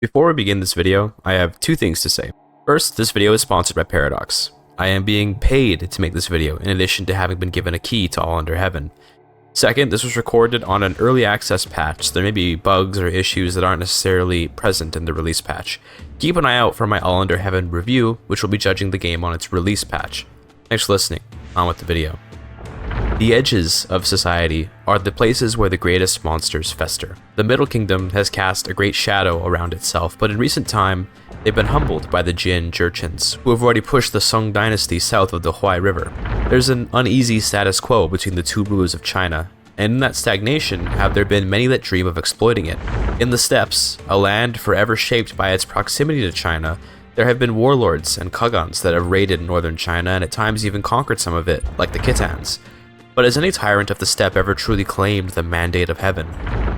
Before we begin this video, I have two things to say. First, this video is sponsored by Paradox. I am being paid to make this video, in addition to having been given a key to All Under Heaven. Second, this was recorded on an early access patch, so there may be bugs or issues that aren't necessarily present in the release patch. Keep an eye out for my All Under Heaven review, which will be judging the game on its release patch. Thanks for listening. On with the video. The edges of society are the places where the greatest monsters fester. The Middle Kingdom has cast a great shadow around itself, but in recent time, they've been humbled by the Jin Jurchens, who have already pushed the Song Dynasty south of the Huai River. There's an uneasy status quo between the two rulers of China, and in that stagnation have there been many that dream of exploiting it. In the steppes, a land forever shaped by its proximity to China, there have been warlords and Khagans that have raided northern China and at times even conquered some of it, like the Khitans. But has any tyrant of the steppe ever truly claimed the mandate of heaven?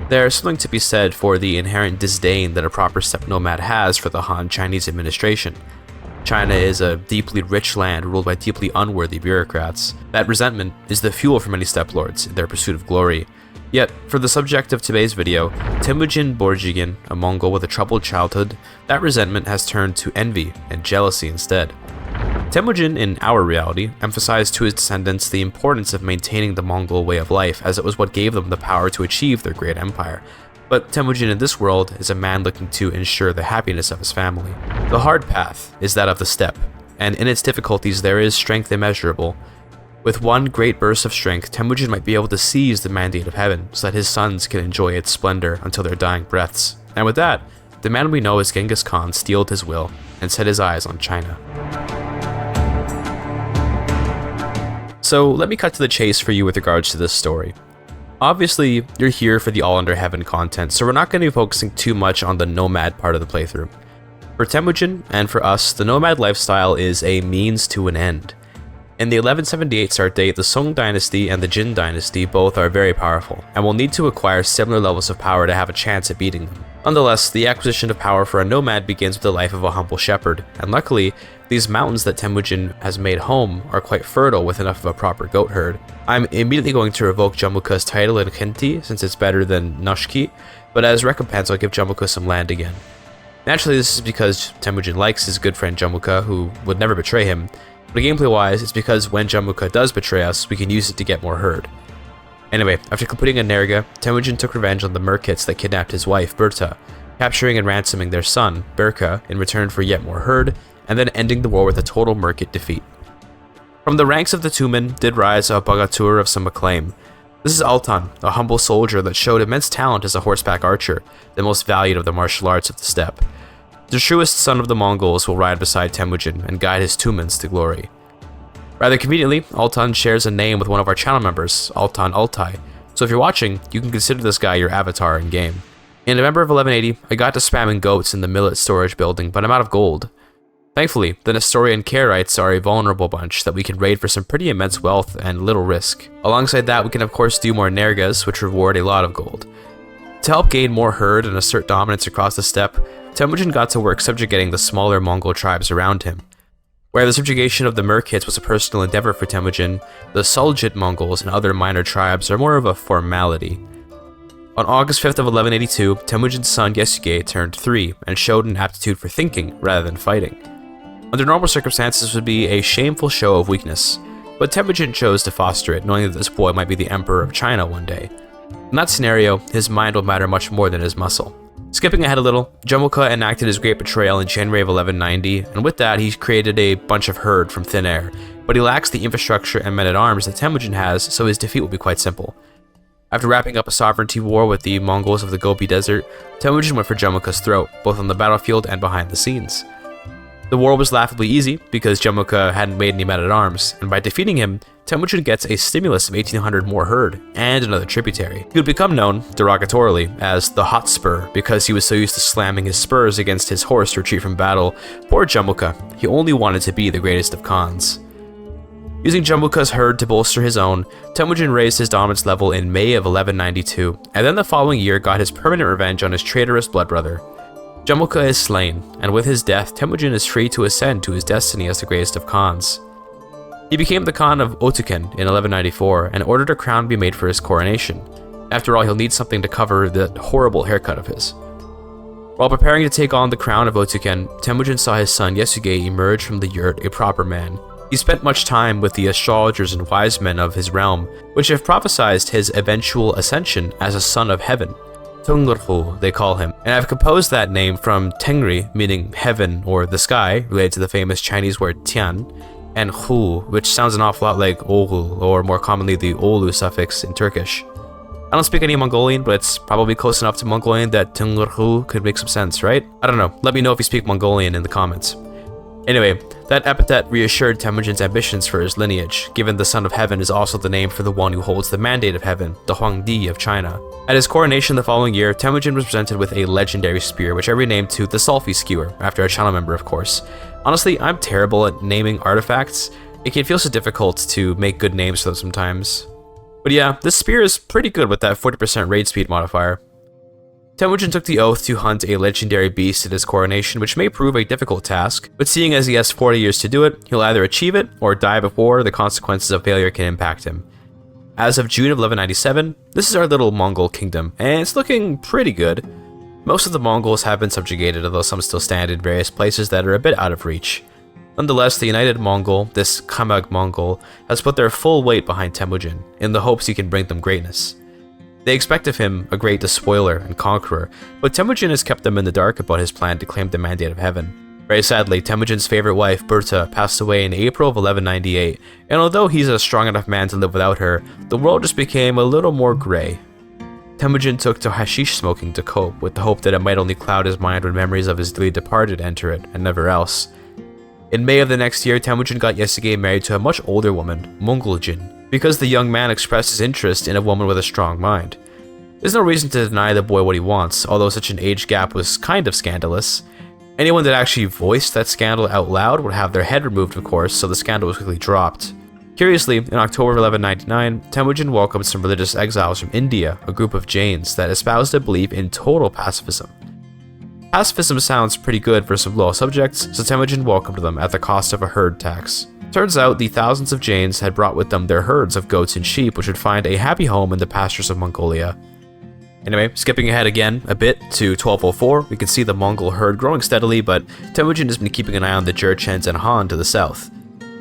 There is something to be said for the inherent disdain that a proper steppe nomad has for the Han Chinese administration. China is a deeply rich land ruled by deeply unworthy bureaucrats. That resentment is the fuel for many steppe lords in their pursuit of glory. Yet, for the subject of today's video, Temujin Borjigin, a Mongol with a troubled childhood, that resentment has turned to envy and jealousy instead. Temujin, in our reality, emphasized to his descendants the importance of maintaining the Mongol way of life, as it was what gave them the power to achieve their great empire. But Temujin in this world is a man looking to ensure the happiness of his family. The hard path is that of the steppe, and in its difficulties there is strength immeasurable. With one great burst of strength, Temujin might be able to seize the mandate of heaven, so that his sons can enjoy its splendor until their dying breaths. And with that, the man we know as Genghis Khan steeled his will and set his eyes on China. So let me cut to the chase for you with regards to this story. Obviously, you're here for the All Under Heaven content, so we're not going to be focusing too much on the nomad part of the playthrough. For Temujin, and for us, the nomad lifestyle is a means to an end. In the 1178 start date, the Song Dynasty and the Jin Dynasty both are very powerful, and will need to acquire similar levels of power to have a chance at beating them. Nonetheless, the acquisition of power for a nomad begins with the life of a humble shepherd, and luckily, these mountains that Temujin has made home are quite fertile with enough of a proper goat herd. I'm immediately going to revoke Jamukha's title in Khenti, since it's better than Nushki, but as recompense I'll give Jamukha some land again. Naturally, this is because Temujin likes his good friend Jamukha, who would never betray him, but gameplay-wise, it's because when Jamukha does betray us, we can use it to get more herd. Anyway, after completing a Nerga, Temujin took revenge on the Merkits that kidnapped his wife, Berta, capturing and ransoming their son, Berka, in return for yet more herd, and then ending the war with a total Merkit defeat. From the ranks of the Tumen did rise a Bogatur of some acclaim. This is Altan, a humble soldier that showed immense talent as a horseback archer, the most valued of the martial arts of the steppe. The truest son of the Mongols will ride beside Temujin and guide his Tumens to glory. Rather conveniently, Altan shares a name with one of our channel members, Altan Altay, so if you're watching, you can consider this guy your avatar in-game. In November of 1180, I got to spamming goats in the millet storage building, but I'm out of gold. Thankfully, the Nestorian Karaites are a vulnerable bunch that we can raid for some pretty immense wealth and little risk. Alongside that, we can of course do more Nergas, which reward a lot of gold. To help gain more herd and assert dominance across the steppe, Temujin got to work subjugating the smaller Mongol tribes around him. Where the subjugation of the Merkits was a personal endeavor for Temujin, the Suljit Mongols and other minor tribes are more of a formality. On August 5th of 1182, Temujin's son Yesuge turned 3 and showed an aptitude for thinking rather than fighting. Under normal circumstances, this would be a shameful show of weakness, but Temujin chose to foster it, knowing that this boy might be the emperor of China one day. In that scenario, his mind will matter much more than his muscle. Skipping ahead a little, Jamukha enacted his great betrayal in January of 1190, and with that he created a bunch of herd from thin air, but he lacks the infrastructure and men-at-arms that Temujin has, so his defeat will be quite simple. After wrapping up a sovereignty war with the Mongols of the Gobi Desert, Temujin went for Jamukha's throat, both on the battlefield and behind the scenes. The war was laughably easy, because Jamukha hadn't made any men-at-arms, and by defeating him, Temujin gets a stimulus of 1800 more herd, and another tributary. He would become known, derogatorily, as the Hot Spur, because he was so used to slamming his spurs against his horse to retreat from battle. Poor Jamukha, he only wanted to be the greatest of Khans. Using Jamukha's herd to bolster his own, Temujin raised his dominance level in May of 1192, and then the following year got his permanent revenge on his traitorous blood brother. Jamukha is slain, and with his death, Temujin is free to ascend to his destiny as the greatest of Khans. He became the Khan of Otuken in 1194 and ordered a crown be made for his coronation. After all, he'll need something to cover that horrible haircut of his. While preparing to take on the crown of Otuken, Temujin saw his son Yasuge emerge from the yurt a proper man. He spent much time with the astrologers and wise men of his realm, which have prophesied his eventual ascension as a son of heaven. Tungurhu, they call him, and I've composed that name from Tengri, meaning heaven or the sky, related to the famous Chinese word Tian, and Hu, which sounds an awful lot like Oğul, or more commonly the Olu suffix in Turkish. I don't speak any Mongolian, but it's probably close enough to Mongolian that Tungurhu could make some sense, right? I don't know, let me know if you speak Mongolian in the comments. Anyway, that epithet reassured Temujin's ambitions for his lineage, given the Son of Heaven is also the name for the one who holds the mandate of heaven, the Huangdi of China. At his coronation the following year, Temujin was presented with a legendary spear, which I renamed to the Sulfi Skewer, after a channel member of course. Honestly, I'm terrible at naming artifacts. It can feel so difficult to make good names for them sometimes. But yeah, this spear is pretty good with that 40% raid speed modifier. Temujin took the oath to hunt a legendary beast at his coronation, which may prove a difficult task, but seeing as he has 40 years to do it, he'll either achieve it or die before the consequences of failure can impact him. As of June of 1197, this is our little Mongol kingdom, and it's looking pretty good. Most of the Mongols have been subjugated, although some still stand in various places that are a bit out of reach. Nonetheless, the United Mongol, this Kamag Mongol, has put their full weight behind Temujin, in the hopes he can bring them greatness. They expect of him a great despoiler and conqueror, but Temujin has kept them in the dark about his plan to claim the mandate of heaven. Very sadly, Temujin's favorite wife, Berta, passed away in April of 1198, and although he's a strong enough man to live without her, the world just became a little more grey. Temujin took to hashish smoking to cope, with the hope that it might only cloud his mind when memories of his dearly departed enter it, and never else. In May of the next year, Temujin got Yasuge married to a much older woman, Mongoljin, because the young man expressed his interest in a woman with a strong mind. There's no reason to deny the boy what he wants, although such an age gap was kind of scandalous. Anyone that actually voiced that scandal out loud would have their head removed, of course, so the scandal was quickly dropped. Curiously, in October of 1199, Temujin welcomed some religious exiles from India, a group of Jains that espoused a belief in total pacifism. Pacifism sounds pretty good for some loyal subjects, so Temujin welcomed them at the cost of a herd tax. Turns out the thousands of Jains had brought with them their herds of goats and sheep, which would find a happy home in the pastures of Mongolia. Anyway, skipping ahead again a bit to 1204, we can see the Mongol herd growing steadily, but Temujin has been keeping an eye on the Jurchens and Han to the south.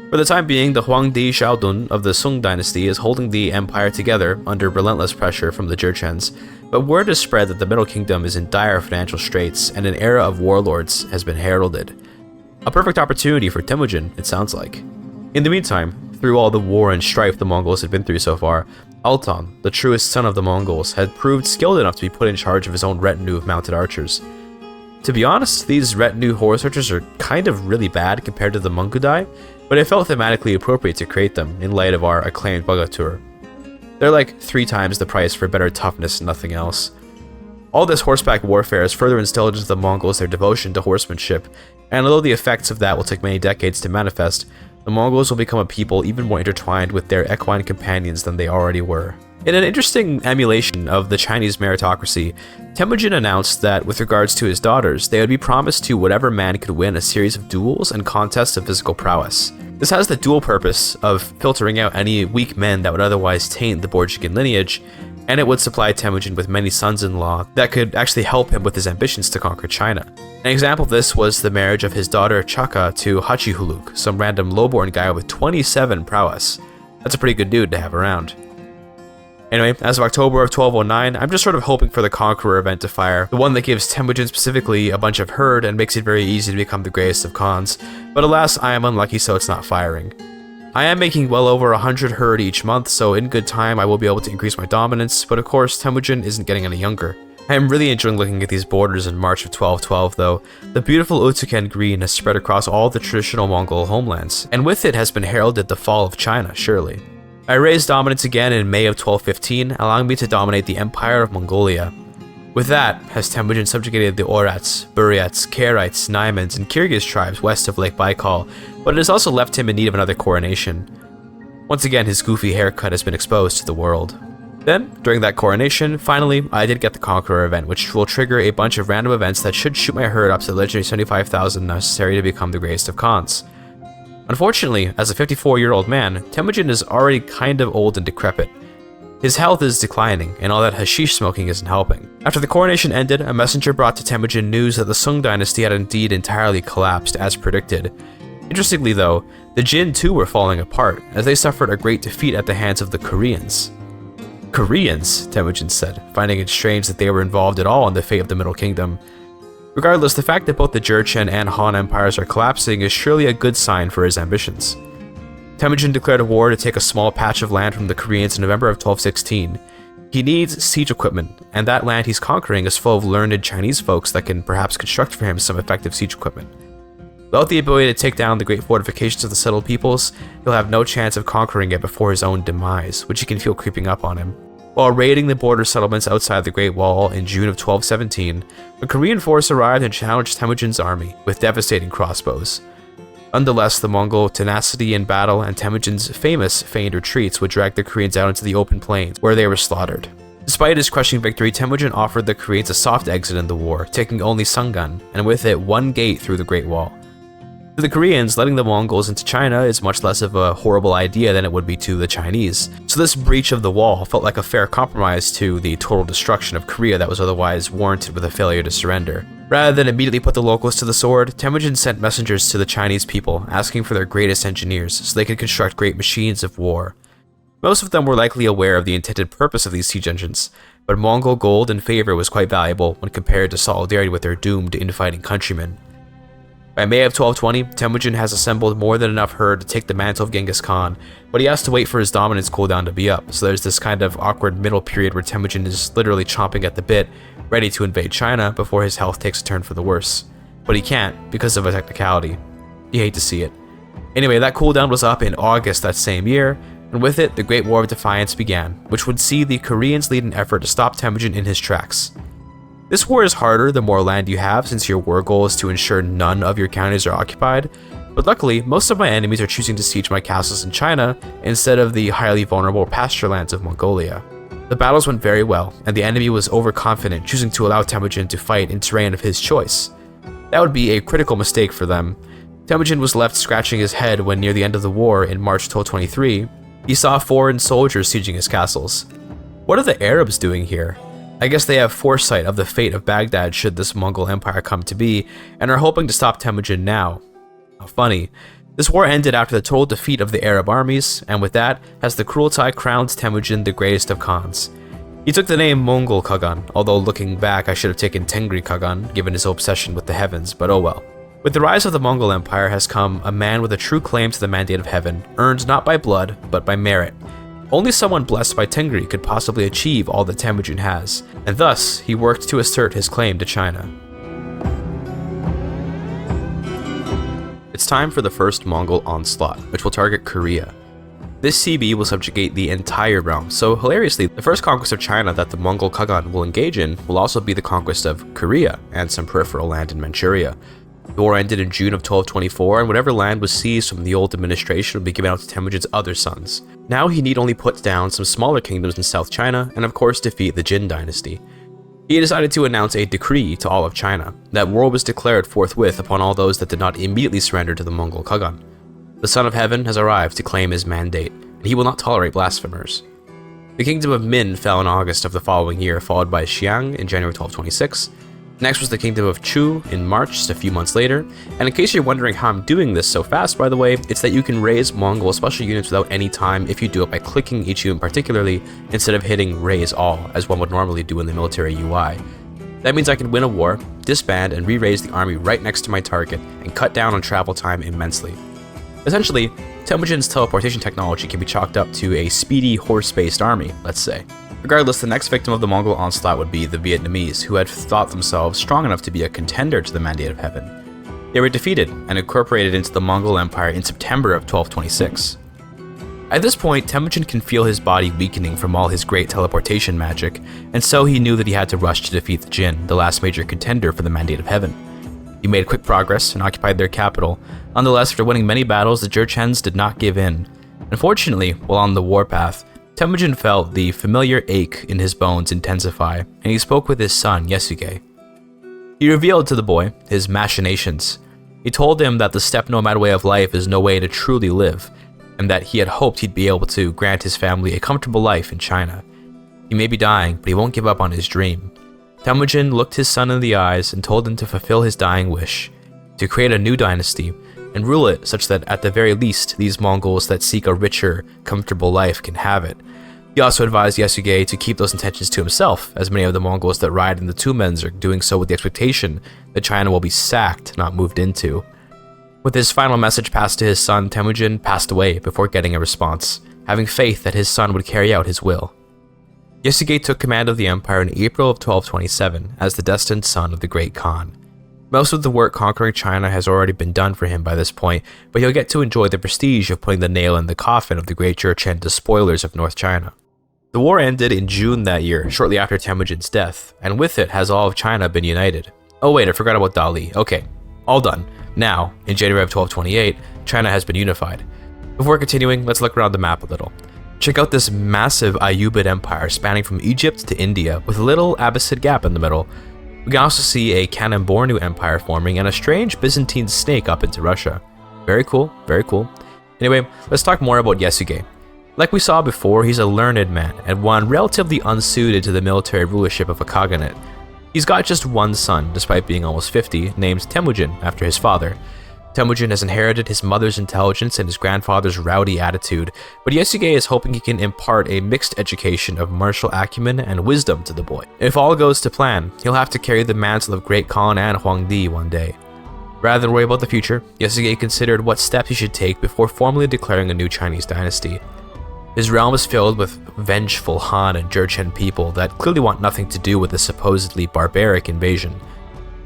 For the time being, the Huangdi Xiaodun of the Sung Dynasty is holding the empire together under relentless pressure from the Jurchens, but word has spread that the Middle Kingdom is in dire financial straits and an era of warlords has been heralded. A perfect opportunity for Temujin, it sounds like. In the meantime, through all the war and strife the Mongols had been through so far, Altan, the truest son of the Mongols, had proved skilled enough to be put in charge of his own retinue of mounted archers. To be honest, these retinue horse archers are kind of really bad compared to the Mongudai, but it felt thematically appropriate to create them in light of our acclaimed Bagatur. They're like 3 times the price for better toughness and nothing else. All this horseback warfare has further instilled into the Mongols their devotion to horsemanship, and although the effects of that will take many decades to manifest, the Mongols will become a people even more intertwined with their equine companions than they already were. In an interesting emulation of the Chinese meritocracy, Temujin announced that with regards to his daughters, they would be promised to whatever man could win a series of duels and contests of physical prowess. This has the dual purpose of filtering out any weak men that would otherwise taint the Borjigin lineage, and it would supply Temujin with many sons-in-law that could actually help him with his ambitions to conquer China. An example of this was the marriage of his daughter Chaka to Hachihuluk, some random lowborn guy with 27 prowess. That's a pretty good dude to have around. Anyway, as of October of 1209, I'm just sort of hoping for the Conqueror event to fire, the one that gives Temujin specifically a bunch of herd and makes it very easy to become the greatest of Khans, but alas, I am unlucky so it's not firing. I am making well over 100 herd each month, so in good time I will be able to increase my dominance, but of course Temujin isn't getting any younger. I am really enjoying looking at these borders in March of 1212 though. The beautiful Utuken green has spread across all the traditional Mongol homelands, and with it has been heralded the fall of China, surely. I raised dominance again in May of 1215, allowing me to dominate the Empire of Mongolia. With that, has Temujin subjugated the Oirats, Buryats, Karaites, Naimans, and Kyrgyz tribes west of Lake Baikal, but it has also left him in need of another coronation. Once again, his goofy haircut has been exposed to the world. Then, during that coronation, finally, I did get the Conqueror event, which will trigger a bunch of random events that should shoot my herd up to the legendary 75,000 necessary to become the greatest of Khans. Unfortunately, as a 54-year-old man, Temujin is already kind of old and decrepit. His health is declining, and all that hashish smoking isn't helping. After the coronation ended, a messenger brought to Temujin news that the Sung dynasty had indeed entirely collapsed as predicted. Interestingly though, the Jin too were falling apart, as they suffered a great defeat at the hands of the Koreans. Koreans, Temujin said, finding it strange that they were involved at all in the fate of the Middle Kingdom. Regardless, the fact that both the Jurchen and Han empires are collapsing is surely a good sign for his ambitions. Temujin declared a war to take a small patch of land from the Koreans in November of 1216. He needs siege equipment, and that land he's conquering is full of learned Chinese folks that can perhaps construct for him some effective siege equipment. Without the ability to take down the great fortifications of the settled peoples, he'll have no chance of conquering it before his own demise, which he can feel creeping up on him. While raiding the border settlements outside the Great Wall in June of 1217, a Korean force arrived and challenged Temujin's army with devastating crossbows. Nonetheless, the Mongol tenacity in battle and Temujin's famous feigned retreats would drag the Koreans out into the open plains, where they were slaughtered. Despite his crushing victory, Temujin offered the Koreans a soft exit in the war, taking only Sungan, and with it one gate through the Great Wall. To the Koreans, letting the Mongols into China is much less of a horrible idea than it would be to the Chinese, so this breach of the wall felt like a fair compromise to the total destruction of Korea that was otherwise warranted with a failure to surrender. Rather than immediately put the locals to the sword, Temujin sent messengers to the Chinese people asking for their greatest engineers so they could construct great machines of war. Most of them were likely aware of the intended purpose of these siege engines, but Mongol gold and favor was quite valuable when compared to solidarity with their doomed infighting countrymen. By May of 1220, Temujin has assembled more than enough herd to take the mantle of Genghis Khan, but he has to wait for his dominance cooldown to be up, so there's this kind of awkward middle period where Temujin is literally chomping at the bit, ready to invade China before his health takes a turn for the worse. But he can't, because of a technicality. You hate to see it. Anyway, that cooldown was up in August that same year, and with it, the Great War of Defiance began, which would see the Koreans lead an effort to stop Temujin in his tracks. This war is harder the more land you have, since your war goal is to ensure none of your counties are occupied, but luckily, most of my enemies are choosing to siege my castles in China instead of the highly vulnerable pasture lands of Mongolia. The battles went very well, and the enemy was overconfident, choosing to allow Temujin to fight in terrain of his choice. That would be a critical mistake for them. Temujin was left scratching his head when near the end of the war in March 1223, he saw foreign soldiers sieging his castles. What are the Arabs doing here? I guess they have foresight of the fate of Baghdad should this Mongol Empire come to be, and are hoping to stop Temujin now. How funny. This war ended after the total defeat of the Arab armies, and with that, as the Kurultai crowned Temujin the greatest of Khans. He took the name Mongol Khagan, although looking back I should have taken Tengri Khagan, given his obsession with the heavens, but oh well. With the rise of the Mongol Empire has come a man with a true claim to the mandate of heaven, earned not by blood, but by merit. Only someone blessed by Tengri could possibly achieve all that Temujin has, and thus he worked to assert his claim to China. It's time for the first Mongol onslaught, which will target Korea. This CB will subjugate the entire realm, so hilariously, the first conquest of China that the Mongol Khagan will engage in will also be the conquest of Korea and some peripheral land in Manchuria. The war ended in June of 1224, and whatever land was seized from the old administration would be given out to Temujin's other sons. Now he need only put down some smaller kingdoms in South China, and of course defeat the Jin dynasty. He decided to announce a decree to all of China, that war was declared forthwith upon all those that did not immediately surrender to the Mongol Khagan. The Son of Heaven has arrived to claim his mandate, and he will not tolerate blasphemers. The kingdom of Min fell in August of the following year, followed by Xiang in January 1226. Next was the kingdom of Chu in March, just a few months later, and in case you're wondering how I'm doing this so fast, by the way, it's that you can raise Mongol special units without any time if you do it by clicking each unit particularly, instead of hitting raise all, as one would normally do in the military UI. That means I can win a war, disband, and re-raise the army right next to my target, and cut down on travel time immensely. Essentially, Temujin's teleportation technology can be chalked up to a speedy horse-based army, let's say. Regardless, the next victim of the Mongol onslaught would be the Vietnamese, who had thought themselves strong enough to be a contender to the Mandate of Heaven. They were defeated and incorporated into the Mongol Empire in September of 1226. At this point, Temujin can feel his body weakening from all his great teleportation magic, and so he knew that he had to rush to defeat the Jin, the last major contender for the Mandate of Heaven. He made quick progress and occupied their capital. Nonetheless, after winning many battles, the Jurchens did not give in. Unfortunately, while on the warpath, Temujin felt the familiar ache in his bones intensify, and he spoke with his son, Yesuge. He revealed to the boy his machinations. He told him that the steppe nomad way of life is no way to truly live. and that he had hoped he'd be able to grant his family a comfortable life in China. He may be dying, but he won't give up on his dream. Temujin looked his son in the eyes and told him to fulfill his dying wish, to create a new dynasty and rule it such that at the very least these Mongols that seek a richer, comfortable life can have it. He also advised Yasuge to keep those intentions to himself, as many of the Mongols that ride in the Tumens are doing so with the expectation that China will be sacked, not moved into. With his final message passed to his son, Temujin passed away before getting a response, having faith that his son would carry out his will. Yasuge took command of the empire in April of 1227 as the destined son of the Great Khan. Most of the work conquering China has already been done for him by this point, but he'll get to enjoy the prestige of putting the nail in the coffin of the Great Jurchen despoilers of North China. The war ended in June that year, shortly after Temujin's death, and with it has all of China been united. Oh wait, I forgot about Dali. Okay, all done. Now, in January of 1228, China has been unified. Before continuing, let's look around the map a little. Check out this massive Ayyubid empire spanning from Egypt to India, with a little Abbasid gap in the middle. We can also see a Kanem-Bornu empire forming and a strange Byzantine snake up into Russia. Very cool, very cool. Anyway, let's talk more about Yasuge. Like we saw before, he's a learned man, and one relatively unsuited to the military rulership of a khaganate. He's got just one son, despite being almost 50, named Temujin after his father. Temujin has inherited his mother's intelligence and his grandfather's rowdy attitude, but Yasuge is hoping he can impart a mixed education of martial acumen and wisdom to the boy. If all goes to plan, he'll have to carry the mantle of Great Khan and Huangdi one day. Rather than worry about the future, Yasuge considered what steps he should take before formally declaring a new Chinese dynasty. His realm is filled with vengeful Han and Jurchen people that clearly want nothing to do with the supposedly barbaric invasion.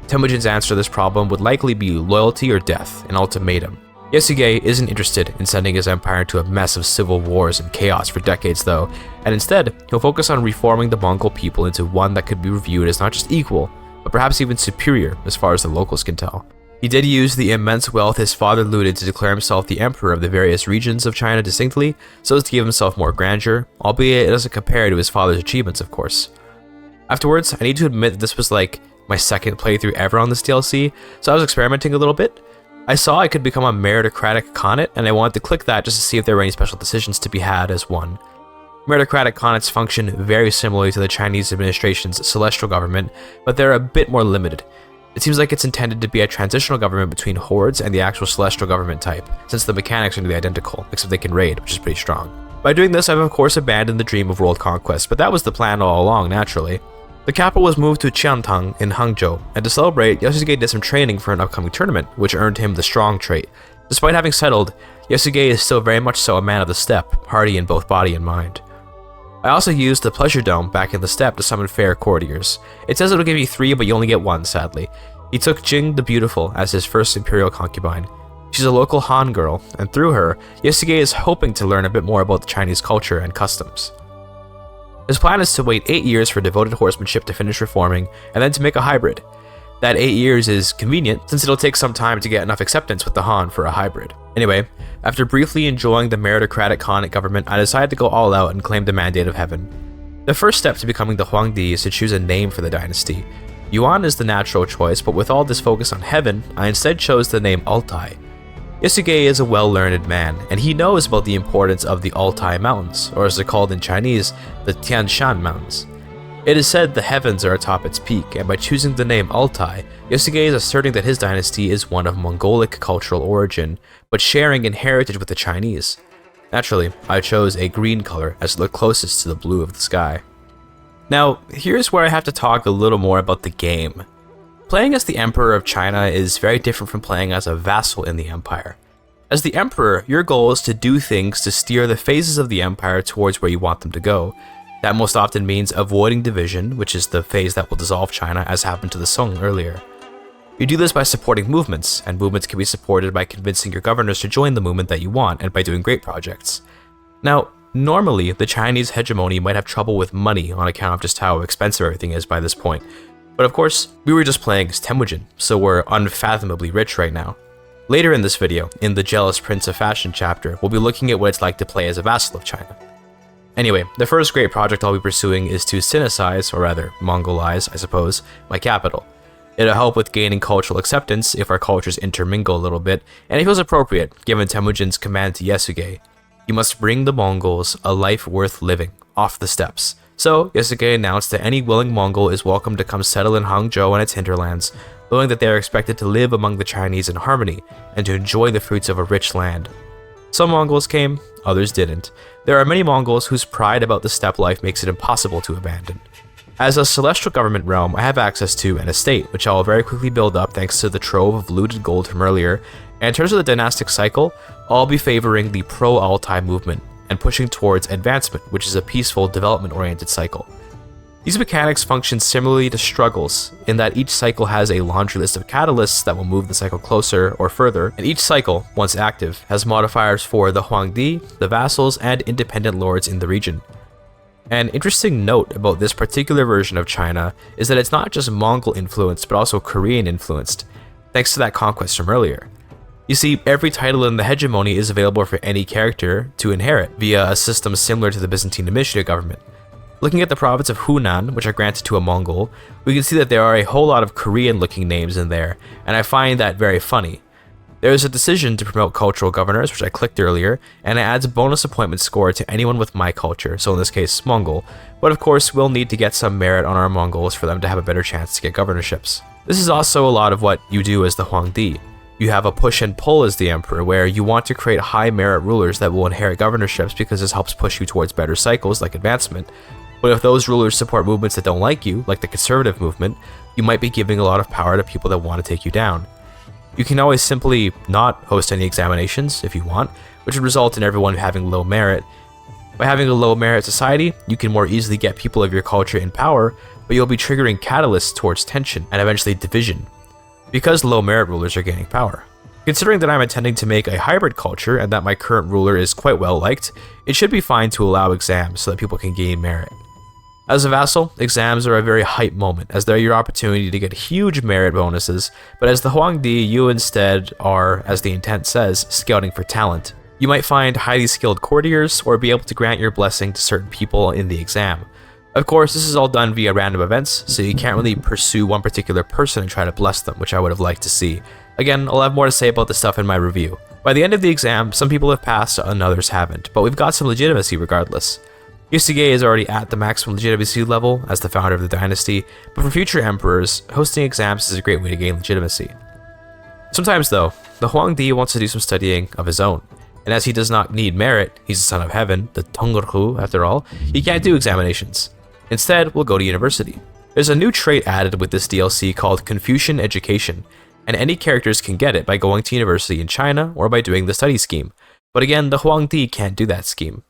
Temujin's answer to this problem would likely be loyalty or death, an ultimatum. Yasuge isn't interested in sending his empire into a mess of civil wars and chaos for decades though, and instead, he'll focus on reforming the Mongol people into one that could be reviewed as not just equal, but perhaps even superior as far as the locals can tell. He did use the immense wealth his father looted to declare himself the emperor of the various regions of China distinctly, so as to give himself more grandeur, albeit it doesn't compare to his father's achievements, of course. Afterwards, I need to admit that this was like my second playthrough ever on this DLC, so I was experimenting a little bit. I saw I could become a meritocratic khanate, and I wanted to click that just to see if there were any special decisions to be had as one. Meritocratic khanates function very similarly to the Chinese administration's celestial government, but they're a bit more limited. It seems like it's intended to be a transitional government between hordes and the actual celestial government type, since the mechanics are nearly identical, except they can raid, which is pretty strong. By doing this, I've of course abandoned the dream of world conquest, but that was the plan all along, naturally. The capital was moved to Qiantang in Hangzhou, and to celebrate, Yasuge did some training for an upcoming tournament, which earned him the strong trait. Despite having settled, Yasuge is still very much so a man of the steppe, hardy in both body and mind. I also used the Pleasure Dome back in the steppe to summon fair courtiers. It says it'll give you 3, but you only get 1, sadly. He took Jing the Beautiful as his first imperial concubine. She's a local Han girl, and through her, Yasuge is hoping to learn a bit more about the Chinese culture and customs. His plan is to wait 8 years for devoted horsemanship to finish reforming, and then to make a hybrid. That 8 years is convenient, since it'll take some time to get enough acceptance with the Han for a hybrid. Anyway, after briefly enjoying the meritocratic Khanate government, I decided to go all out and claim the mandate of heaven. The first step to becoming the Huangdi is to choose a name for the dynasty. Yuan is the natural choice, but with all this focus on heaven, I instead chose the name Altay. Yasuge is a well-learned man, and he knows about the importance of the Altay Mountains, or as they're called in Chinese, the Tian Shan Mountains. It is said the heavens are atop its peak, and by choosing the name Altay, Yasuge is asserting that his dynasty is one of Mongolic cultural origin, but sharing in heritage with the Chinese. Naturally, I chose a green color as it looked closest to the blue of the sky. Now, here's where I have to talk a little more about the game. Playing as the Emperor of China is very different from playing as a vassal in the Empire. As the Emperor, your goal is to do things to steer the phases of the Empire towards where you want them to go. That most often means avoiding division, which is the phase that will dissolve China, as happened to the Song earlier. You do this by supporting movements, and movements can be supported by convincing your governors to join the movement that you want, and by doing great projects. Now, normally, the Chinese hegemony might have trouble with money on account of just how expensive everything is by this point. But of course, we were just playing as Temujin, so we're unfathomably rich right now. Later in this video, in the Jealous Prince of Fashion chapter, we'll be looking at what it's like to play as a vassal of China. Anyway, the first great project I'll be pursuing is to Sinicize, or rather, Mongolize, I suppose, my capital. It'll help with gaining cultural acceptance if our cultures intermingle a little bit, and it feels appropriate, given Temujin's command to Yasuge. You must bring the Mongols a life worth living off the steppes. So, Yasuge announced that any willing Mongol is welcome to come settle in Hangzhou and its hinterlands, knowing that they are expected to live among the Chinese in harmony and to enjoy the fruits of a rich land. Some Mongols came, others didn't. There are many Mongols whose pride about the steppe life makes it impossible to abandon. As a celestial government realm, I have access to an estate, which I will very quickly build up thanks to the trove of looted gold from earlier, and in terms of the dynastic cycle, I'll be favoring the pro-Altay movement and pushing towards advancement, which is a peaceful, development-oriented cycle. These mechanics function similarly to struggles, in that each cycle has a laundry list of catalysts that will move the cycle closer or further, and each cycle, once active, has modifiers for the Huangdi, the vassals, and independent lords in the region. An interesting note about this particular version of China is that it's not just Mongol influenced, but also Korean influenced, thanks to that conquest from earlier. You see, every title in the hegemony is available for any character to inherit via a system similar to the Byzantine administrative government. Looking at the province of Hunan, which are granted to a Mongol, we can see that there are a whole lot of Korean-looking names in there, and I find that very funny. There is a decision to promote cultural governors, which I clicked earlier, and it adds a bonus appointment score to anyone with my culture, so in this case, Mongol, but of course we'll need to get some merit on our Mongols for them to have a better chance to get governorships. This is also a lot of what you do as the Huangdi. You have a push and pull as the emperor, where you want to create high merit rulers that will inherit governorships because this helps push you towards better cycles like advancement. But if those rulers support movements that don't like you, like the conservative movement, you might be giving a lot of power to people that want to take you down. You can always simply not host any examinations if you want, which would result in everyone having low merit. By having a low merit society, you can more easily get people of your culture in power, but you'll be triggering catalysts towards tension and eventually division, because low merit rulers are gaining power. Considering that I'm intending to make a hybrid culture and that my current ruler is quite well liked, it should be fine to allow exams so that people can gain merit. As a vassal, exams are a very hype moment, as they're your opportunity to get huge merit bonuses, but as the Huangdi, you instead are, as the intent says, scouting for talent. You might find highly skilled courtiers, or be able to grant your blessing to certain people in the exam. Of course, this is all done via random events, so you can't really pursue one particular person and try to bless them, which I would have liked to see. Again, I'll have more to say about this stuff in my review. By the end of the exam, some people have passed and others haven't, but we've got some legitimacy regardless. Yasuge is already at the maximum legitimacy level as the founder of the dynasty, but for future emperors, hosting exams is a great way to gain legitimacy. Sometimes though, the Huangdi wants to do some studying of his own, and as he does not need merit, he's the son of heaven, the Tongurhu after all, he can't do examinations. Instead, we'll go to university. There's a new trait added with this DLC called Confucian Education, and any characters can get it by going to university in China or by doing the study scheme, but again, the Huangdi can't do that scheme.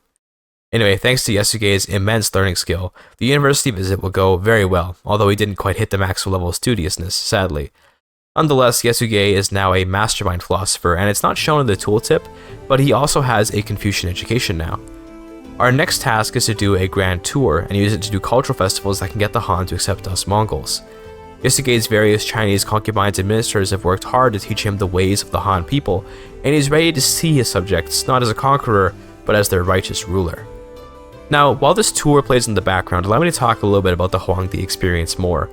Anyway, thanks to Yasuge's immense learning skill, the university visit will go very well, although he didn't quite hit the maximum level of studiousness, sadly. Nonetheless, Yasuge is now a mastermind philosopher, and it's not shown in the tooltip, but he also has a Confucian education now. Our next task is to do a grand tour and use it to do cultural festivals that can get the Han to accept us Mongols. Yasuge's various Chinese concubines and ministers have worked hard to teach him the ways of the Han people, and he's ready to see his subjects not as a conqueror, but as their righteous ruler. Now, while this tour plays in the background, allow me to talk a little bit about the Huangdi experience more.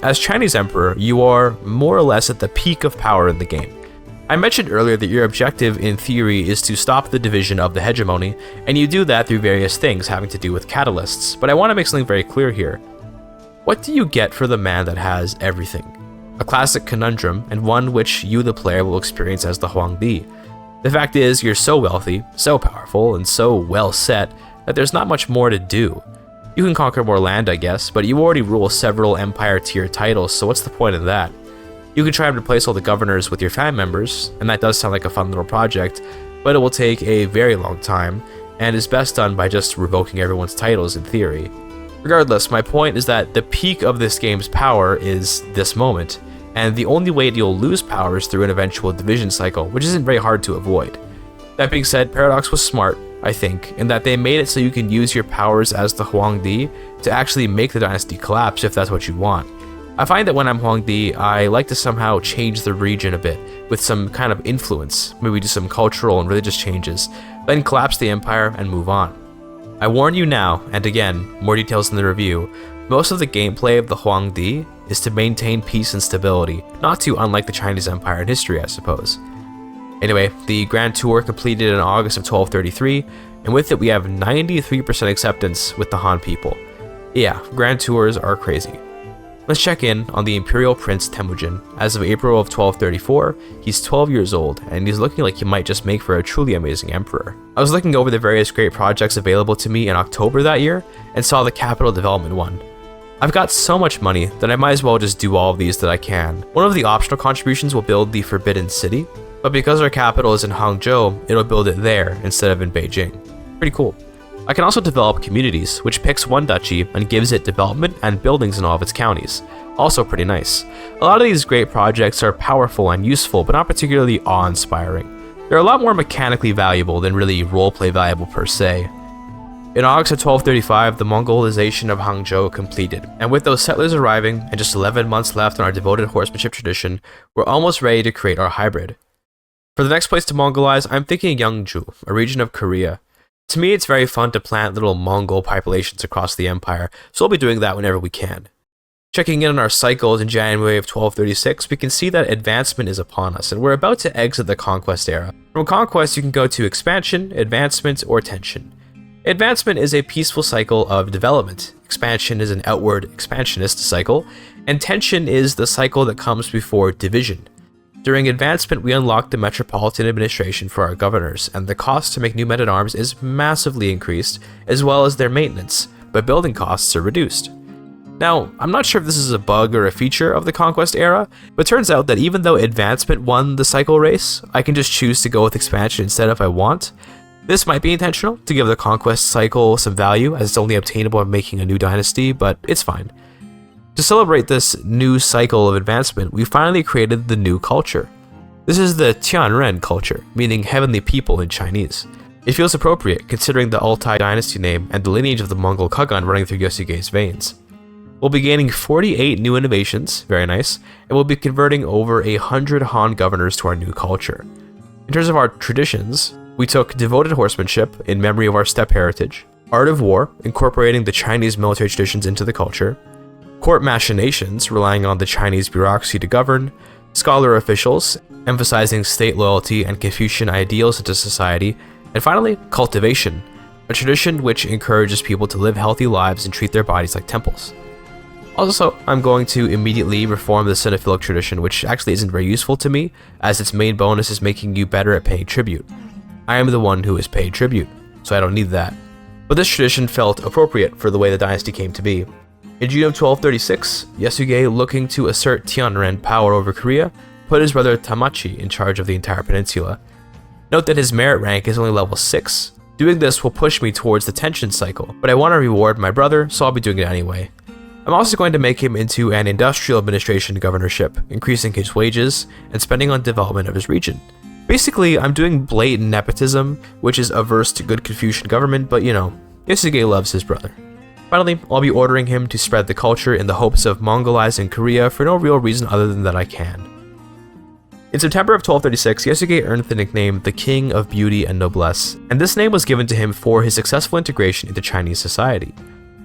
As Chinese Emperor, you are more or less at the peak of power in the game. I mentioned earlier that your objective in theory is to stop the division of the hegemony, and you do that through various things having to do with catalysts, but I want to make something very clear here. What do you get for the man that has everything? A classic conundrum, and one which you the player will experience as the Huangdi. The fact is, you're so wealthy, so powerful, and so well set that there's not much more to do. You can conquer more land, I guess, but you already rule several empire tier titles, so what's the point of that? You can try and replace all the governors with your family members, and that does sound like a fun little project, but it will take a very long time, and is best done by just revoking everyone's titles in theory. Regardless, my point is that the peak of this game's power is this moment, and the only way you'll lose power is through an eventual division cycle, which isn't very hard to avoid. That being said, Paradox was smart, I think, in that they made it so you can use your powers as the Huangdi to actually make the dynasty collapse if that's what you want. I find that when I'm Huangdi, I like to somehow change the region a bit with some kind of influence, maybe do some cultural and religious changes, then collapse the empire and move on. I warn you now, and again, more details in the review, most of the gameplay of the Huangdi is to maintain peace and stability, not to unlike the Chinese Empire in history, I suppose. Anyway, the Grand Tour completed in August of 1233, and with it we have 93% acceptance with the Han people. Yeah, Grand Tours are crazy. Let's check in on the Imperial Prince Temujin. As of April of 1234, he's 12 years old, and he's looking like he might just make for a truly amazing emperor. I was looking over the various great projects available to me in October that year, and saw the capital development one. I've got so much money that I might as well just do all of these that I can. One of the optional contributions will build the Forbidden City, but because our capital is in Hangzhou, it'll build it there instead of in Beijing. Pretty cool. I can also develop communities, which picks one duchy and gives it development and buildings in all of its counties. Also pretty nice. A lot of these great projects are powerful and useful, but not particularly awe-inspiring. They're a lot more mechanically valuable than really roleplay valuable per se. In August of 1235, the Mongolization of Hangzhou completed, and with those settlers arriving and just 11 months left on our devoted horsemanship tradition, we're almost ready to create our hybrid. For the next place to Mongolize, I'm thinking Yeongju, a region of Korea. To me, it's very fun to plant little Mongol populations across the empire, so we'll be doing that whenever we can. Checking in on our cycles in January of 1236, we can see that advancement is upon us, and we're about to exit the conquest era. From conquest, you can go to expansion, advancement, or tension. Advancement is a peaceful cycle of development, expansion is an outward expansionist cycle, and tension is the cycle that comes before division. During advancement, we unlock the metropolitan administration for our governors, and the cost to make new men-at-arms is massively increased, as well as their maintenance, but building costs are reduced. Now, I'm not sure if this is a bug or a feature of the conquest era, but turns out that even though advancement won the cycle race, I can just choose to go with expansion instead if I want. This might be intentional, to give the conquest cycle some value, as it's only obtainable by making a new dynasty, but it's fine. To celebrate this new cycle of advancement, we finally created the new culture. This is the Tianren culture, meaning heavenly people in Chinese. It feels appropriate considering the Altay dynasty name and the lineage of the Mongol Khagan running through Yosuge's veins. We'll be gaining 48 new innovations, very nice, and we'll be converting over 100 Han governors to our new culture. In terms of our traditions, we took devoted horsemanship in memory of our steppe heritage, art of war, incorporating the Chinese military traditions into the culture, court machinations, relying on the Chinese bureaucracy to govern, scholar officials, emphasizing state loyalty and Confucian ideals into society, and finally, cultivation, a tradition which encourages people to live healthy lives and treat their bodies like temples. Also, I'm going to immediately reform the cinephilic tradition, which actually isn't very useful to me, as its main bonus is making you better at paying tribute. I am the one who is paid tribute, so I don't need that. But this tradition felt appropriate for the way the dynasty came to be. In June of 1236, Yasuge, looking to assert Tianren power over Korea, put his brother Tamachi in charge of the entire peninsula. Note that his merit rank is only level 6. Doing this will push me towards the tension cycle, but I want to reward my brother, so I'll be doing it anyway. I'm also going to make him into an industrial administration governorship, increasing his wages and spending on development of his region. Basically, I'm doing blatant nepotism, which is averse to good Confucian government, but you know, Yasuge loves his brother. Finally, I'll be ordering him to spread the culture in the hopes of Mongolizing Korea for no real reason other than that I can. In September of 1236, Yasuge earned the nickname the King of Beauty and Noblesse, and this name was given to him for his successful integration into Chinese society.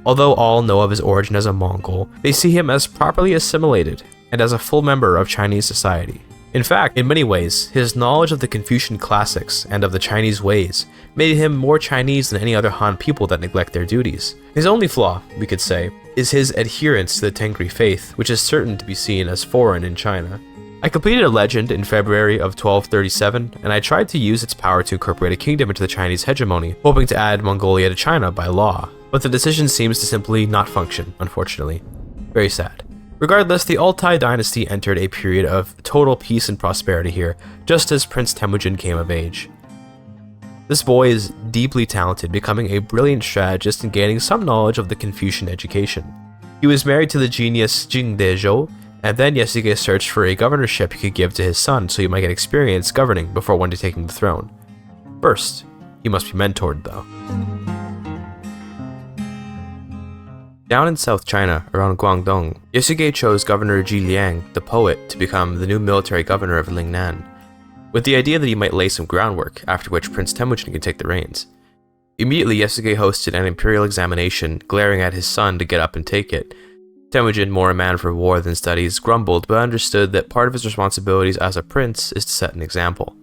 Although all know of his origin as a Mongol, they see him as properly assimilated and as a full member of Chinese society. In fact, in many ways, his knowledge of the Confucian classics and of the Chinese ways made him more Chinese than any other Han people that neglect their duties. His only flaw, we could say, is his adherence to the Tengri faith, which is certain to be seen as foreign in China. I completed a legend in February of 1237, and I tried to use its power to incorporate a kingdom into the Chinese hegemony, hoping to add Mongolia to China by law. But the decision seems to simply not function, unfortunately. Very sad. Regardless, the Altay dynasty entered a period of total peace and prosperity here, just as Prince Temujin came of age. This boy is deeply talented, becoming a brilliant strategist and gaining some knowledge of the Confucian education. He was married to the genius Jing Dezhou, and then Yasuge searched for a governorship he could give to his son so he might get experience governing before one day taking the throne. First, he must be mentored though. Down in South China, around Guangdong, Yasuge chose Governor Ji Liang, the poet, to become the new military governor of Lingnan, with the idea that he might lay some groundwork, after which Prince Temujin could take the reins. Immediately, Yasuge hosted an imperial examination, glaring at his son to get up and take it. Temujin, more a man for war than studies, grumbled but understood that part of his responsibilities as a prince is to set an example.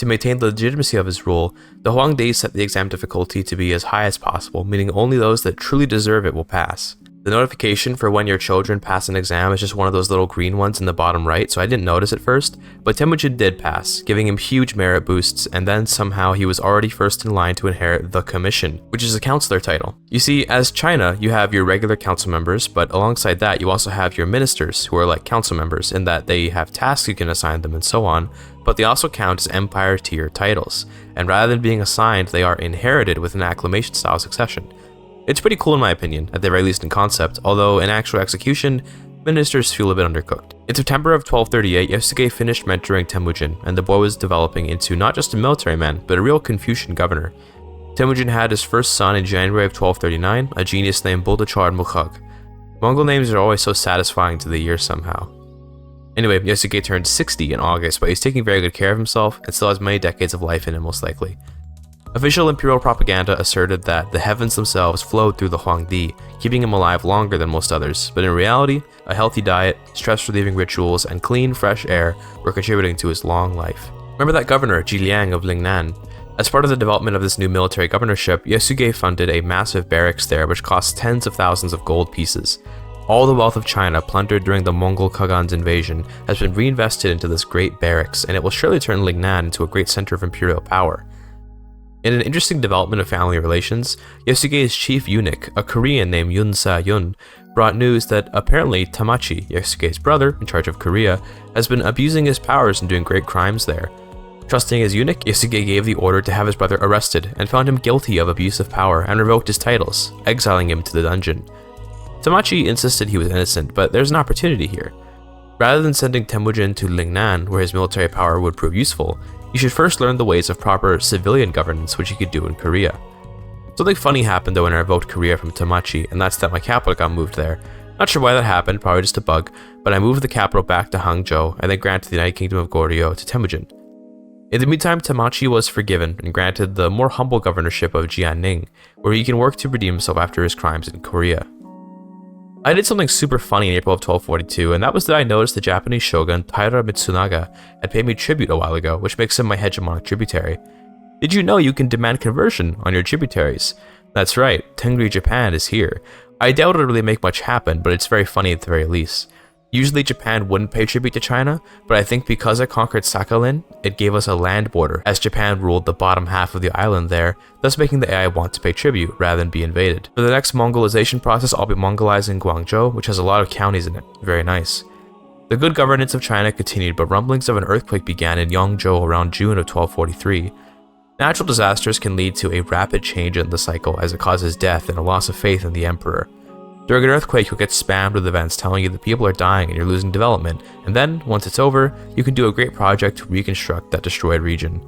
To maintain the legitimacy of his rule, the Huangdi set the exam difficulty to be as high as possible, meaning only those that truly deserve it will pass. The notification for when your children pass an exam is just one of those little green ones in the bottom right, so I didn't notice at first, but Temujin did pass, giving him huge merit boosts, and then somehow he was already first in line to inherit the commission, which is a counselor title. You see, as China, you have your regular council members, but alongside that you also have your ministers, who are like council members in that they have tasks you can assign them and so on, but they also count as empire tier titles, and rather than being assigned, they are inherited with an acclamation style succession. It's pretty cool in my opinion, at the very least in concept, although in actual execution, ministers feel a bit undercooked. In September of 1238, Yasuge finished mentoring Temujin, and the boy was developing into not just a military man, but a real Confucian governor. Temujin had his first son in January of 1239, a genius named Boldachar Mukhag. Mongol names are always so satisfying to the ear somehow. Anyway, Yasuge turned 60 in August, but he's taking very good care of himself and still has many decades of life in him most likely. Official imperial propaganda asserted that the heavens themselves flowed through the Huangdi, keeping him alive longer than most others, but in reality, a healthy diet, stress-relieving rituals, and clean, fresh air were contributing to his long life. Remember that governor, Ji Liang of Lingnan? As part of the development of this new military governorship, Yasuge funded a massive barracks there which cost tens of thousands of gold pieces. All the wealth of China plundered during the Mongol Khagan's invasion has been reinvested into this great barracks, and it will surely turn Lingnan into a great center of imperial power. In an interesting development of family relations, Yasuge's chief eunuch, a Korean named Yun Sa-yun, brought news that apparently Tamachi, Yasuge's brother, in charge of Korea, has been abusing his powers and doing great crimes there. Trusting his eunuch, Yasuge gave the order to have his brother arrested and found him guilty of abuse of power and revoked his titles, exiling him to the dungeon. Tamachi insisted he was innocent, but there's an opportunity here. Rather than sending Temujin to Lingnan, where his military power would prove useful, you should first learn the ways of proper civilian governance, which you could do in Korea. Something funny happened though when I revoked Korea from Tamachi, and that's that my capital got moved there. Not sure why that happened, probably just a bug, but I moved the capital back to Hangzhou and then granted the United Kingdom of Goryeo to Temujin. In the meantime, Tamachi was forgiven and granted the more humble governorship of Jianning, where he can work to redeem himself after his crimes in Korea. I did something super funny in April of 1242, and that was that I noticed the Japanese shogun Taira Mitsunaga had paid me tribute a while ago, which makes him my hegemonic tributary. Did you know you can demand conversion on your tributaries? That's right, Tengri Japan is here. I doubt it'll really make much happen, but it's very funny at the very least. Usually Japan wouldn't pay tribute to China, but I think because it conquered Sakhalin, it gave us a land border, as Japan ruled the bottom half of the island there, thus making the AI want to pay tribute rather than be invaded. For the next Mongolization process, I'll be Mongolizing Guangzhou, which has a lot of counties in it. Very nice. The good governance of China continued, but rumblings of an earthquake began in Yongzhou around June of 1243. Natural disasters can lead to a rapid change in the cycle as it causes death and a loss of faith in the emperor. During an earthquake, you'll get spammed with events telling you that people are dying and you're losing development, and then, once it's over, you can do a great project to reconstruct that destroyed region.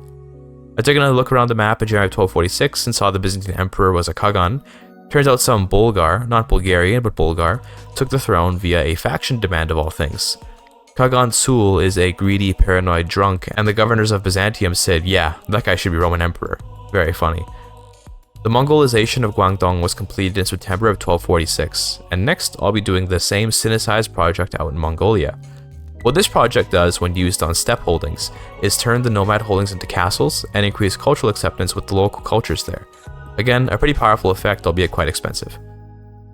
I took another look around the map in January 1246 and saw the Byzantine emperor was a Khagan. Turns out some Bulgar, not Bulgarian but Bulgar, took the throne via a faction demand of all things. Khagan Sul is a greedy, paranoid drunk, and the governors of Byzantium said, yeah, that guy should be Roman emperor. Very funny. The Mongolization of Guangdong was completed in September of 1246, and next I'll be doing the same Sinicized project out in Mongolia. What this project does when used on steppe holdings is turn the nomad holdings into castles and increase cultural acceptance with the local cultures there. Again, a pretty powerful effect, albeit quite expensive.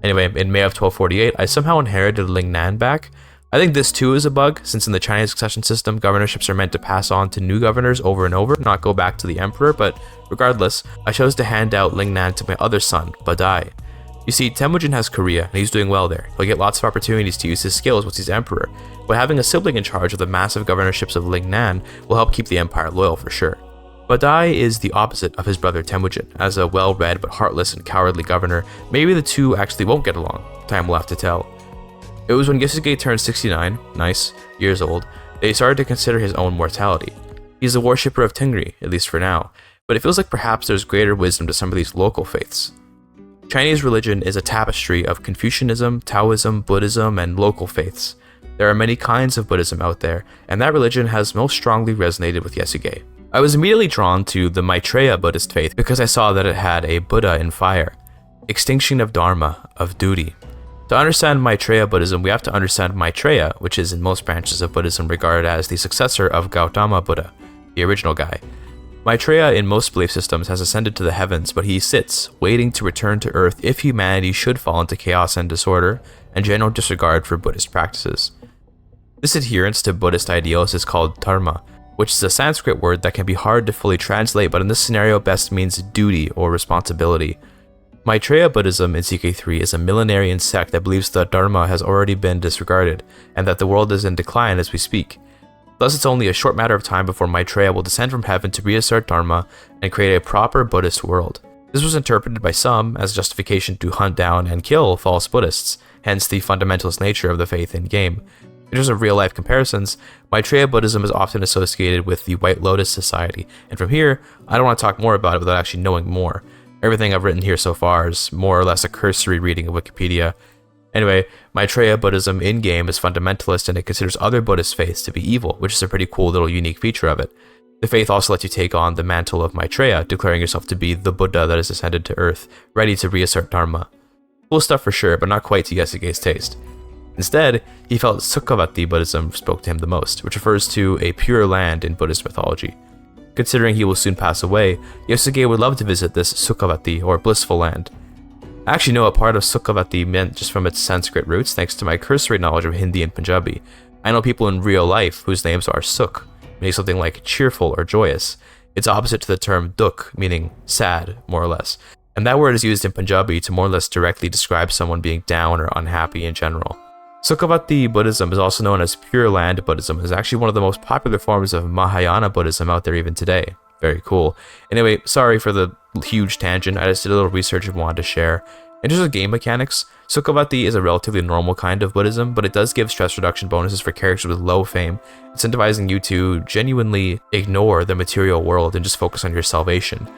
Anyway, in May of 1248, I somehow inherited Lingnan back. I think this too is a bug, since in the Chinese succession system, governorships are meant to pass on to new governors over and over, not go back to the emperor, but regardless, I chose to hand out Lingnan to my other son, Badai. You see, Temujin has Korea, and he's doing well there. He'll get lots of opportunities to use his skills once he's emperor, but having a sibling in charge of the massive governorships of Lingnan will help keep the empire loyal for sure. Badai is the opposite of his brother Temujin. As a well-read but heartless and cowardly governor, maybe the two actually won't get along. Time will have to tell. It was when Yasuge turned 69, nice, years old, that he started to consider his own mortality. He's a worshipper of Tengri, at least for now, but it feels like perhaps there's greater wisdom to some of these local faiths. Chinese religion is a tapestry of Confucianism, Taoism, Buddhism, and local faiths. There are many kinds of Buddhism out there, and that religion has most strongly resonated with Yasuge. I was immediately drawn to the Maitreya Buddhist faith because I saw that it had a Buddha in fire. Extinction of Dharma, of duty. To understand Maitreya Buddhism, we have to understand Maitreya, which is in most branches of Buddhism regarded as the successor of Gautama Buddha, the original guy. Maitreya in most belief systems has ascended to the heavens, but he sits, waiting to return to Earth if humanity should fall into chaos and disorder, and general disregard for Buddhist practices. This adherence to Buddhist ideals is called dharma, which is a Sanskrit word that can be hard to fully translate, but in this scenario best means duty or responsibility. Maitreya Buddhism in CK3 is a millenarian sect that believes that dharma has already been disregarded, and that the world is in decline as we speak. Thus, it's only a short matter of time before Maitreya will descend from heaven to reassert dharma and create a proper Buddhist world. This was interpreted by some as justification to hunt down and kill false Buddhists, hence the fundamentalist nature of the faith in-game. In terms of real-life comparisons, Maitreya Buddhism is often associated with the White Lotus Society, and from here, I don't want to talk more about it without actually knowing more. Everything I've written here so far is more or less a cursory reading of Wikipedia. Anyway, Maitreya Buddhism in-game is fundamentalist and it considers other Buddhist faiths to be evil, which is a pretty cool little unique feature of it. The faith also lets you take on the mantle of Maitreya, declaring yourself to be the Buddha that has ascended to Earth, ready to reassert Dharma. Cool stuff for sure, but not quite to Yasuge's taste. Instead, he felt Sukhavati Buddhism spoke to him the most, which refers to a pure land in Buddhist mythology. Considering he will soon pass away, Yasuge would love to visit this Sukhavati, or blissful land. I actually know what part of Sukhavati meant just from its Sanskrit roots thanks to my cursory knowledge of Hindi and Punjabi. I know people in real life whose names are Sukh, meaning something like cheerful or joyous. It's opposite to the term Dukh, meaning sad, more or less. And that word is used in Punjabi to more or less directly describe someone being down or unhappy in general. Sukhavati Buddhism is also known as Pure Land Buddhism and is actually one of the most popular forms of Mahayana Buddhism out there even today. Very cool. Anyway, sorry for the huge tangent, I just did a little research and wanted to share. In terms of game mechanics, Sukhavati is a relatively normal kind of Buddhism, but it does give stress reduction bonuses for characters with low fame, incentivizing you to genuinely ignore the material world and just focus on your salvation.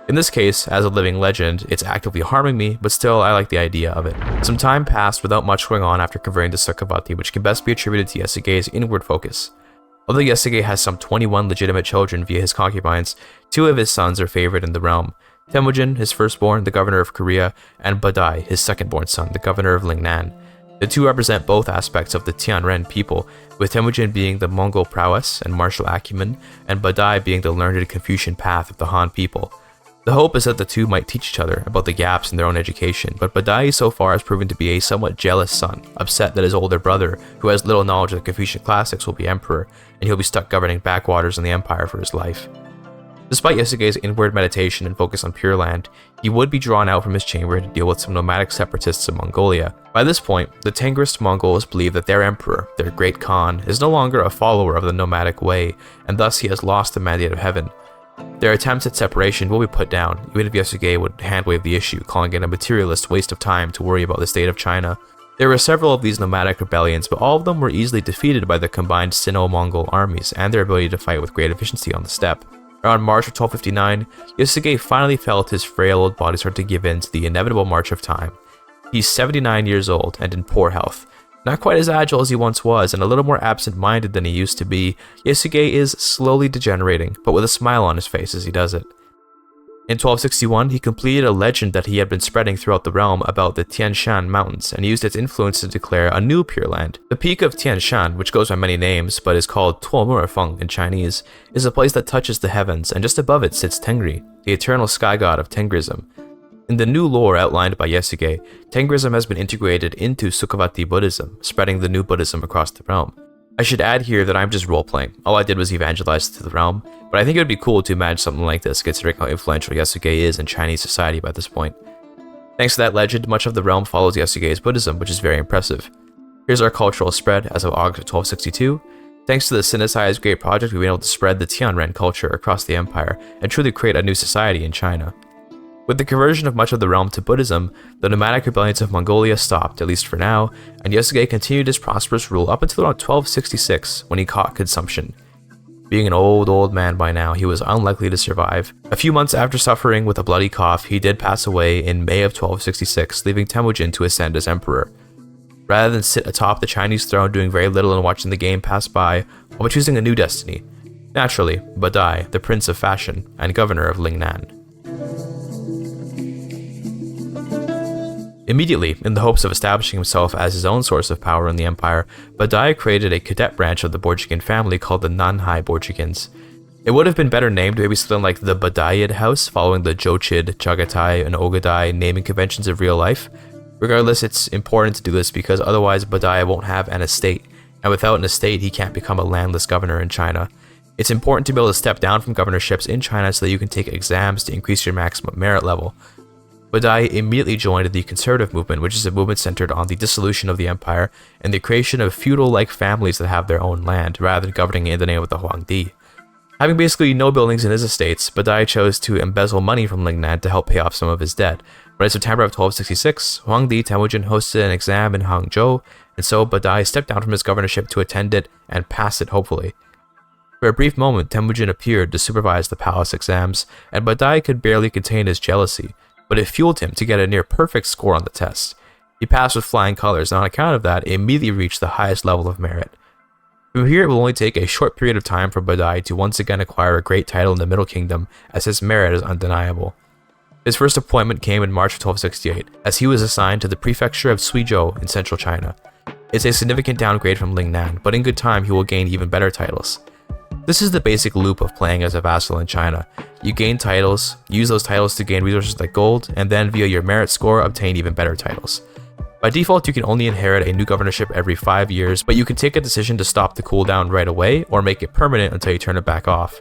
In this case, as a living legend, it's actively harming me, but still I like the idea of it. Some time passed without much going on after converting to Sukhavati, which can best be attributed to Yasuge's inward focus. Although Yasuge has some 21 legitimate children via his concubines, 2 of his sons are favored in the realm. Temujin, his firstborn, the governor of Korea, and Badai, his secondborn son, the governor of Lingnan. The 2 represent both aspects of the Tianren people, with Temujin being the Mongol prowess and martial acumen, and Badai being the learned Confucian path of the Han people. The hope is that the 2 might teach each other about the gaps in their own education, but Badai so far has proven to be a somewhat jealous son, upset that his older brother, who has little knowledge of the Confucian classics, will be emperor, and he'll be stuck governing backwaters in the empire for his life. Despite Yasuge's inward meditation and focus on Pure Land, he would be drawn out from his chamber to deal with some nomadic separatists in Mongolia. By this point, the Tengrist Mongols believe that their emperor, their great Khan, is no longer a follower of the nomadic way, and thus he has lost the mandate of heaven. Their attempts at separation will be put down, even if Yasuge would handwave the issue, calling it a materialist waste of time to worry about the state of China. There were several of these nomadic rebellions, but all of them were easily defeated by the combined Sino-Mongol armies and their ability to fight with great efficiency on the steppe. Around March of 1259, Yasuge finally felt his frail old body start to give in to the inevitable march of time. He's 79 years old and in poor health. Not quite as agile as he once was and a little more absent-minded than he used to be, Yasuge is slowly degenerating, but with a smile on his face as he does it. In 1261, he completed a legend that he had been spreading throughout the realm about the Tian Shan Mountains and used its influence to declare a new Pure Land. The peak of Tian Shan, which goes by many names but is called Tuomurfeng in Chinese, is a place that touches the heavens, and just above it sits Tengri, the eternal sky god of Tengrism. In the new lore outlined by Yasuge, Tengrism has been integrated into Sukhavati Buddhism, spreading the new Buddhism across the realm. I should add here that I'm just role-playing. All I did was evangelize to the realm, but I think it would be cool to imagine something like this considering how influential Yasuge is in Chinese society by this point. Thanks to that legend, much of the realm follows Yasuge's Buddhism, which is very impressive. Here's our cultural spread as of August of 1262. Thanks to the Sinisai's great project, we've been able to spread the Tianren culture across the empire and truly create a new society in China. With the conversion of much of the realm to Buddhism, the nomadic rebellions of Mongolia stopped, at least for now, and Yasuge continued his prosperous rule up until around 1266, when he caught consumption. Being an old man by now, he was unlikely to survive. A few months after suffering with a bloody cough, he did pass away in May of 1266, leaving Temujin to ascend as emperor. Rather than sit atop the Chinese throne doing very little and watching the game pass by, while choosing a new destiny. Naturally, Badai, the Prince of Fashion, and Governor of Lingnan. Immediately, in the hopes of establishing himself as his own source of power in the empire, Badai created a cadet branch of the Borjigin family called the Nanhai Borjigins. It would have been better named maybe something like the Badayid House, following the Jochid, Chagatai, and Ogadai naming conventions of real life. Regardless, it's important to do this because otherwise Badai won't have an estate, and without an estate, he can't become a landless governor in China. It's important to be able to step down from governorships in China so that you can take exams to increase your maximum merit level. Badai immediately joined the conservative movement, which is a movement centered on the dissolution of the empire and the creation of feudal-like families that have their own land, rather than governing in the name of the Huangdi. Having basically no buildings in his estates, Badai chose to embezzle money from Lingnan to help pay off some of his debt. But in September of 1266, Huangdi Temujin hosted an exam in Hangzhou, and so Badai stepped down from his governorship to attend it and pass it, hopefully. For a brief moment, Temujin appeared to supervise the palace exams, and Badai could barely contain his jealousy, but it fueled him to get a near-perfect score on the test. He passed with flying colors, and on account of that, immediately reached the highest level of merit. From here, it will only take a short period of time for Badai to once again acquire a great title in the Middle Kingdom, as his merit is undeniable. His first appointment came in March of 1268, as he was assigned to the prefecture of Suzhou in central China. It's a significant downgrade from Lingnan, but in good time he will gain even better titles. This is the basic loop of playing as a vassal in China. You gain titles, use those titles to gain resources like gold, and then via your merit score obtain even better titles. By default, you can only inherit a new governorship every 5 years, but you can take a decision to stop the cooldown right away or make it permanent until you turn it back off.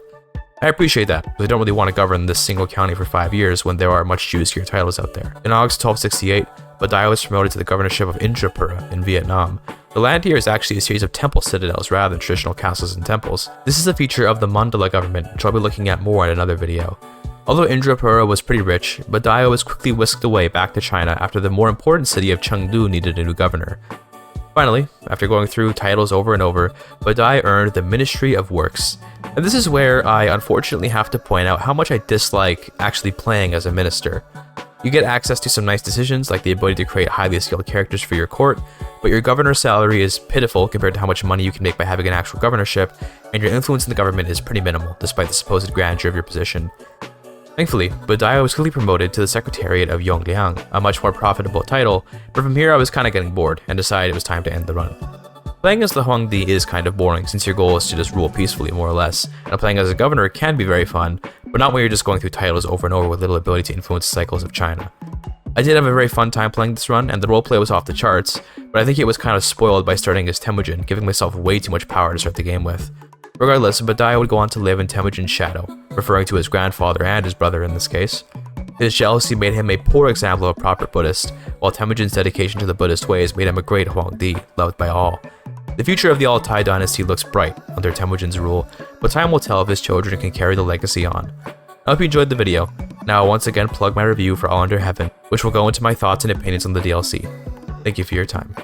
I appreciate that, because I don't really want to govern this single county for 5 years when there are much juicier titles out there. In August 1268, Badai was promoted to the governorship of Indrapura in Vietnam. The land here is actually a series of temple citadels rather than traditional castles and temples. This is a feature of the Mandala government, which I'll be looking at more in another video. Although Indrapura was pretty rich, Badai was quickly whisked away back to China after the more important city of Chengdu needed a new governor. Finally, after going through titles over and over, Badai earned the Ministry of Works. And this is where I unfortunately have to point out how much I dislike actually playing as a minister. You get access to some nice decisions like the ability to create highly skilled characters for your court, but your governor's salary is pitiful compared to how much money you can make by having an actual governorship, and your influence in the government is pretty minimal despite the supposed grandeur of your position. Thankfully, Badai was quickly promoted to the Secretariat of Yongliang, a much more profitable title, but from here I was kinda getting bored and decided it was time to end the run. Playing as the Huangdi is kind of boring since your goal is to just rule peacefully more or less, and playing as a governor can be very fun, but not when you're just going through titles over and over with little ability to influence the cycles of China. I did have a very fun time playing this run, and the roleplay was off the charts, but I think it was kind of spoiled by starting as Temujin, giving myself way too much power to start the game with. Regardless, Badai would go on to live in Temujin's shadow, referring to his grandfather and his brother in this case. His jealousy made him a poor example of a proper Buddhist, while Temujin's dedication to the Buddhist ways made him a great Huangdi, loved by all. The future of the Altay dynasty looks bright under Temujin's rule, but time will tell if his children can carry the legacy on. I hope you enjoyed the video. Now I'll once again plug my review for All Under Heaven, which will go into my thoughts and opinions on the DLC. Thank you for your time.